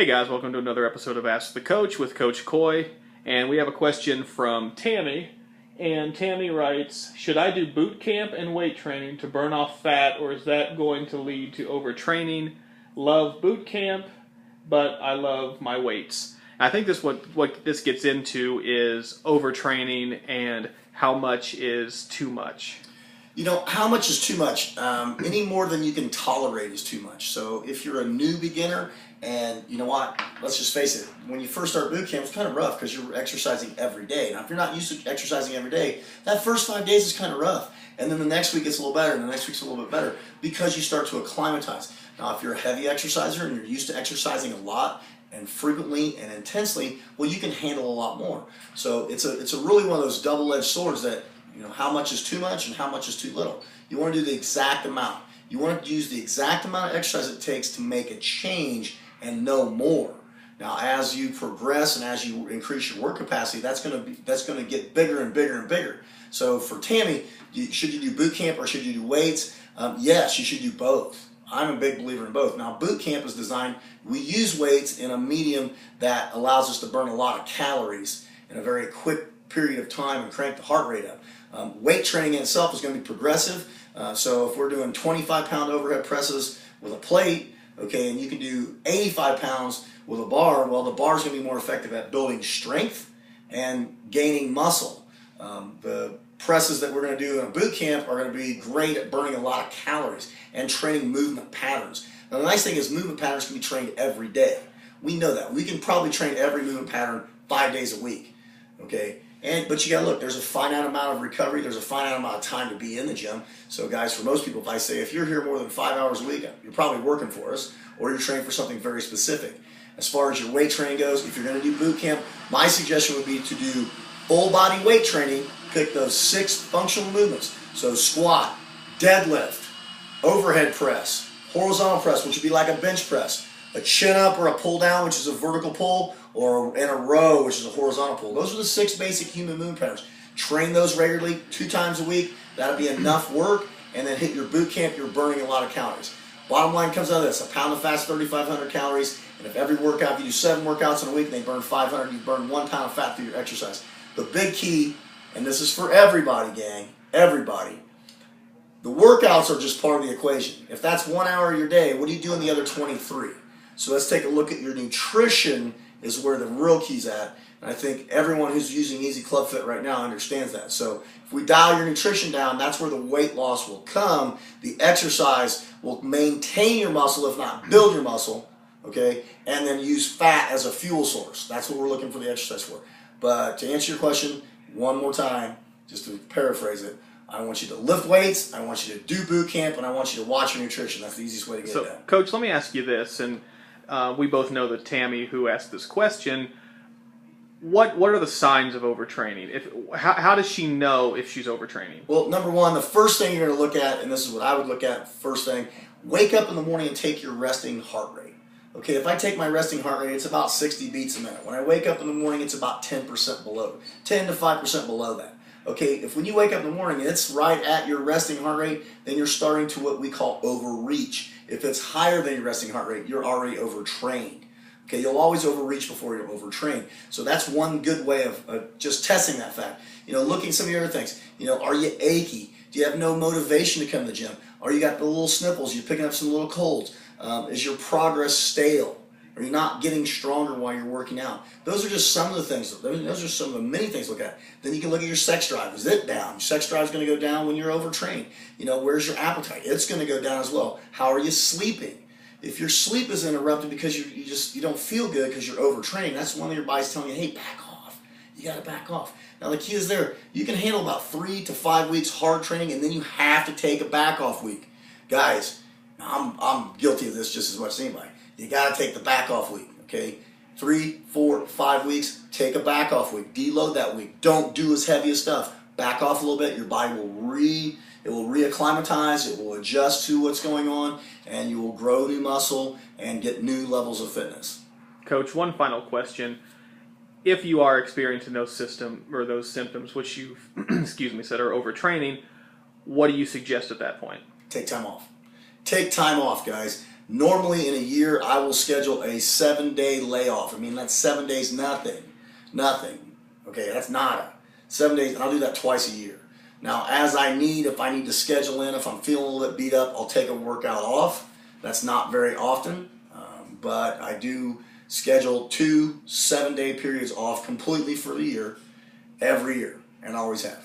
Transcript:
Hey guys, welcome to another episode of Ask the Coach with Coach Coy. And we have a question from Tammy. And Tammy writes, should I do boot camp and weight training to burn off fat, or is that going to lead to overtraining? Love boot camp, but I love my weights. And I think what this gets into is overtraining and how much is too much. You know, how much is too much? Any more than you can tolerate is too much. So if you're a new beginner, and you know what, let's just face it, when you first start boot camp, it's kind of rough because you're exercising every day. Now, if you're not used to exercising every day, that first 5 days is kind of rough. And then the next week it's a little better, and the next week's a little bit better because you start to acclimatize. Now, if you're a heavy exerciser and you're used to exercising a lot and frequently and intensely, well, you can handle a lot more. So it's a really one of those double-edged swords that, you know, how much is too much and how much is too little. You want to do the exact amount. You want to use the exact amount of exercise it takes to make a change and no more. Now, as you progress and as you increase your work capacity, that's going to get bigger and bigger and bigger. So for Tammy, should you do boot camp or should you do weights? Yes, you should do both. I'm a big believer in both. Now, boot camp is designed, we use weights in a medium that allows us to burn a lot of calories in a very quick period of time and crank the heart rate up. Weight training in itself is going to be progressive. So if we're doing 25-pound overhead presses with a plate, okay, and you can do 85 pounds with a bar, well, the bar is going to be more effective at building strength and gaining muscle. The presses that we're going to do in a boot camp are going to be great at burning a lot of calories and training movement patterns. Now, the nice thing is movement patterns can be trained every day. We know that. We can probably train every movement pattern 5 days a week, okay? But you got to look, there's a finite amount of recovery, there's a finite amount of time to be in the gym. So guys, for most people, if I say, if you're here more than 5 hours a week, you're probably working for us, or you're training for something very specific. As far as your weight training goes, if you're going to do boot camp, my suggestion would be to do full body weight training, pick those 6 functional movements. So squat, deadlift, overhead press, horizontal press, which would be like a bench press, a chin up or a pull down, which is a vertical pull, or in a row, which is a horizontal pull. Those are the 6 basic human movement patterns. Train those regularly 2 times a week. That'll be enough work, and then hit your boot camp, you're burning a lot of calories. Bottom line comes out of this: a pound of fat is 3,500 calories, and if every workout, if you do 7 workouts in a week and they burn 500, you burn 1 pound of fat through your exercise. The big key, and this is for everybody, gang, everybody, the workouts are just part of the equation. If that's 1 hour of your day, what do you do in the other 23? So let's take a look at your nutrition is where the real key's at. And I think everyone who's using Easy Club Fit right now understands that. So if we dial your nutrition down, that's where the weight loss will come. The exercise will maintain your muscle, if not build your muscle, okay? And then use fat as a fuel source. That's what we're looking for the exercise for. But to answer your question one more time, just to paraphrase it, I want you to lift weights, I want you to do boot camp, and I want you to watch your nutrition. That's the easiest way to get it done. Coach, let me ask you this, and we both know that Tammy, who asked this question, what are the signs of overtraining? How does she know if she's overtraining? Well, number one, the first thing you're going to look at, and this is what I would look at first thing, wake up in the morning and take your resting heart rate. Okay, if I take my resting heart rate, it's about 60 beats a minute. When I wake up in the morning, it's about 10% below, 10 to 5% below that. Okay, if when you wake up in the morning and it's right at your resting heart rate, then you're starting to what we call overreach. If it's higher than your resting heart rate, you're already overtrained. Okay, you'll always overreach before you're overtrained. So that's one good way of just testing that fact. You know, looking at some of the other things. You know, are you achy? Do you have no motivation to come to the gym? Are you got the little sniffles? You're picking up some little colds? Is your progress stale? Are you not getting stronger while you're working out? Those are just some of the things. Those are some of the many things to look at. Then you can look at your sex drive. Is it down? Your sex drive is going to go down when you're overtrained. You know, where's your appetite? It's going to go down as well. How are you sleeping? If your sleep is interrupted because you don't feel good because you're overtrained, that's one of your body's telling you, hey, back off. You got to back off. Now the key is there. You can handle about 3 to 5 weeks hard training, and then you have to take a back off week. Guys, I'm guilty of this just as much as anybody. You got to take the back off week, okay? 3, 4, 5 weeks, take a back off week. Deload that week. Don't do as heavy as stuff. Back off a little bit. Your body will reacclimatize. It will adjust to what's going on, and you will grow new muscle and get new levels of fitness. Coach, one final question. If you are experiencing those symptoms, which you've said are overtraining, what do you suggest at that point? Take time off. Take time off, guys. Normally in a year, I will schedule a 7-day layoff. I mean, that's 7 days, nothing. Okay, that's nada. 7 days, and I'll do that twice a year. Now, as I need, if I need to schedule in, if I'm feeling a little bit beat up, I'll take a workout off. That's not very often, but I do schedule 2 7-day periods off completely for the year, every year, and I always have.